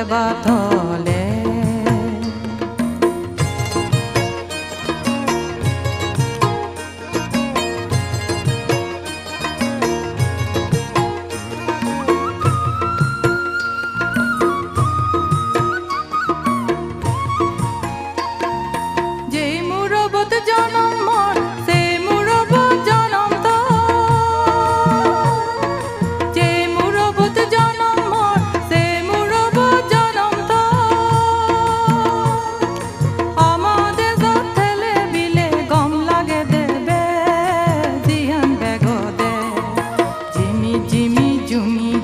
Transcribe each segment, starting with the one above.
দেবা থলে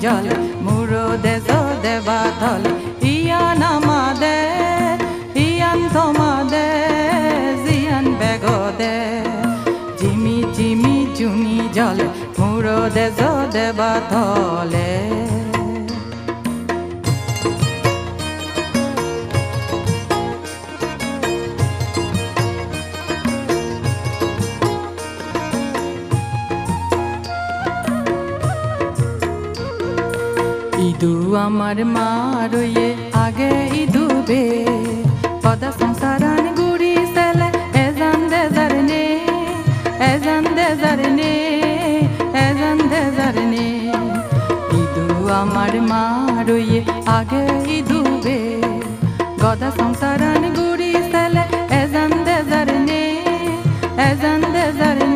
জল মুরো দেশ দেবা থল ইয়ান আমাদে ইয়ান তোমাদে জিয়ান বেগদে জিমি জিমি জুমি জল মুরো দেশ দেবা থলে ইদু আমার মারুয়ে আগে ইদুবে পদা সংসারান গুড়ি সেলে এজান দেজারনে এজান দেজারনে এজান দেজারনে ইদু আমার মারুয়ে আগে ইদুবে গদা সংসারান গুড়ি সেলে এজান দেজারনে এজান দেজারনে